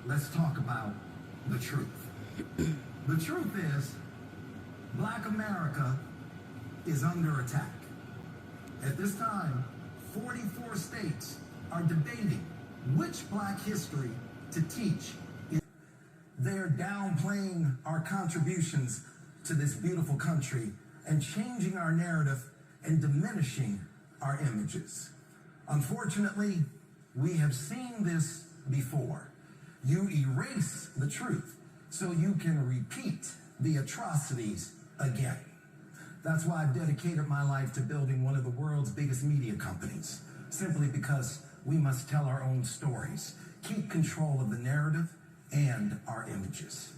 let's talk about the truth. The truth is, Black America is under attack. At this time, 44 states are debating which Black history to teach. They're downplaying our contributions to this beautiful country and changing our narrative and diminishing our images. Unfortunately, we have seen this before. You erase the truth so you can repeat the atrocities again. That's why I've dedicated my life to building one of the world's biggest media companies, simply because we must tell our own stories, keep control of the narrative and our images.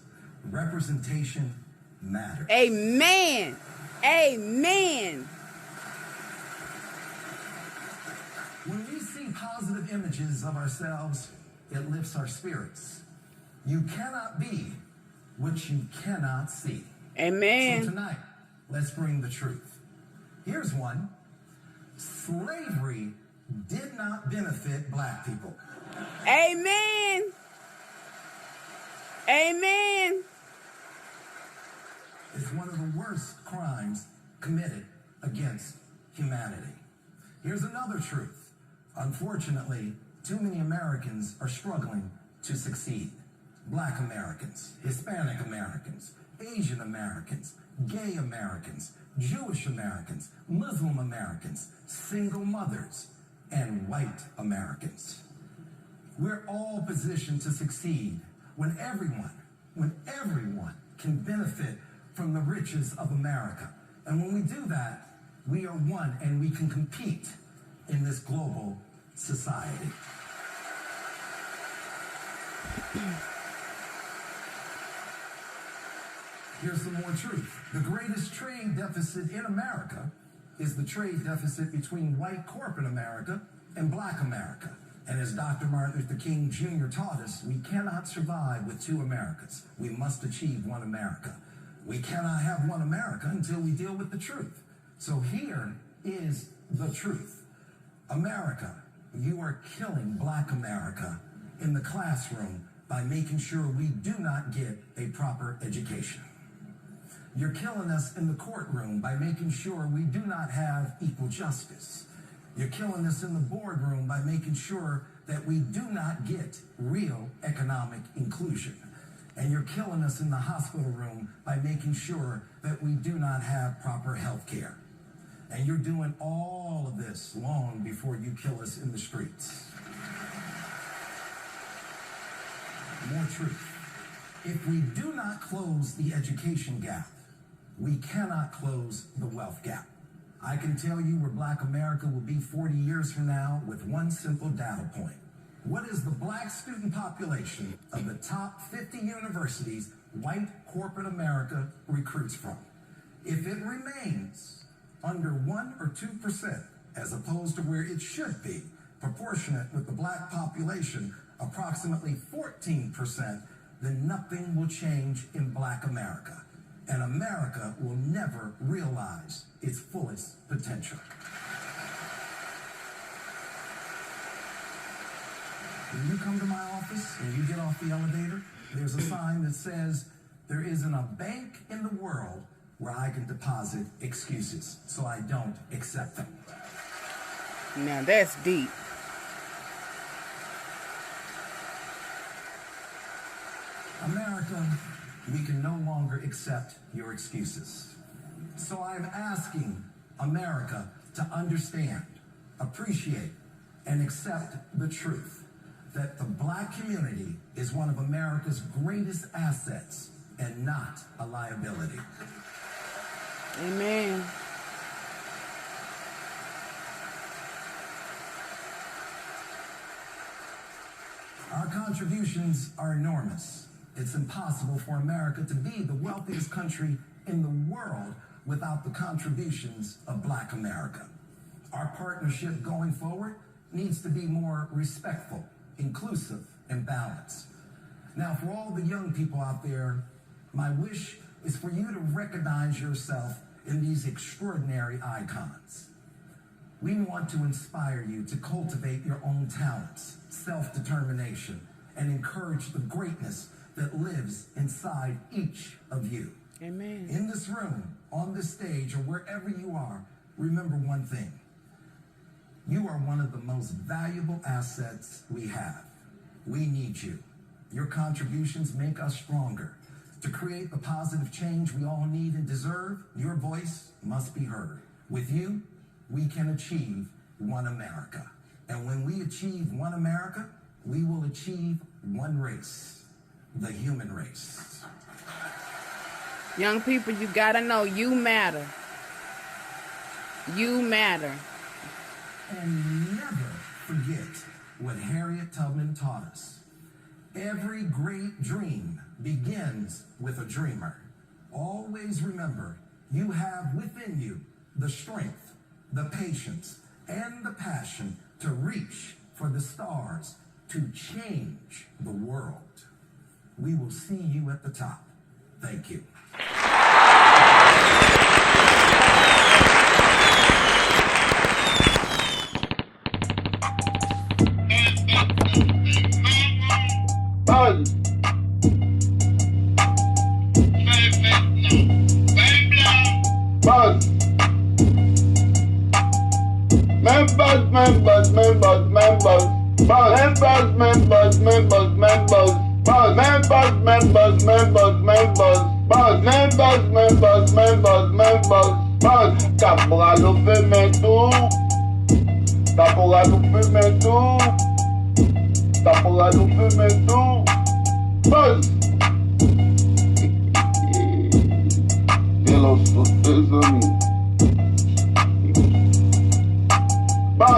Representation matters. Amen. Amen. When we see positive images of ourselves, it lifts our spirits. You cannot be what you cannot see. Amen. So tonight, let's bring the truth. Here's one. Slavery did not benefit Black people. Amen. Amen. It's one of the worst crimes committed against humanity. Here's another truth. Unfortunately, too many Americans are struggling to succeed. Black Americans, Hispanic Americans, Asian Americans, gay Americans, Jewish Americans, Muslim Americans, single mothers, and white Americans. We're all positioned to succeed when everyone can benefit from the riches of America. And when we do that, we are one and we can compete in this global society. Here's some more truth. The greatest trade deficit in America is the trade deficit between white corporate America and Black America. And as Dr. Martin Luther King Jr. taught us, we cannot survive with two Americas. We must achieve one America. We cannot have one America until we deal with the truth. So here is the truth. America, you are killing Black America in the classroom by making sure we do not get a proper education. You're killing us in the courtroom by making sure we do not have equal justice. You're killing us in the boardroom by making sure that we do not get real economic inclusion. And you're killing us in the hospital room by making sure that we do not have proper health care. And you're doing all of this long before you kill us in the streets. More truth. If we do not close the education gap, we cannot close the wealth gap. I can tell you where Black America will be 40 years from now with one simple data point. What is the Black student population of the top 50 universities white corporate America recruits from? If it remains under 1 or 2%, as opposed to where it should be, proportionate with the Black population, approximately 14%, then nothing will change in Black America. And America will never realize its fullest potential. When you come to my office and you get off the elevator, there's a sign that says, there isn't a bank in the world where I can deposit excuses, so I don't accept them. Now that's deep. America, we can no longer accept your excuses. So I'm asking America to understand, appreciate, and accept the truth that the Black community is one of America's greatest assets and not a liability. Amen. Our contributions are enormous. It's impossible for America to be the wealthiest country in the world without the contributions of Black America. Our partnership going forward needs to be more respectful, inclusive, and balanced. Now, for all the young people out there, my wish is for you to recognize yourself in these extraordinary icons. We want to inspire you to cultivate your own talents, self-determination, and encourage the greatness that lives inside each of you. Amen. In this room, on this stage, or wherever you are, remember one thing. You are one of the most valuable assets we have. We need you. Your contributions make us stronger. To create the positive change we all need and deserve, your voice must be heard. With you, we can achieve one America. And when we achieve one America, we will achieve one race, the human race. Young people, you gotta know you matter. You matter. And never forget what Harriet Tubman taught us. Every great dream begins with a dreamer. Always remember, you have within you the strength, the patience, and the passion to reach for the stars, to change the world. We will see you at the top. Thank you. Buzz. Buzz. Members. Buzz. Members. Caporal do Pimento. Caporal do Pimento. Caporal do Pimento. Buzz. Pelo sucesso, amigo. Buzz.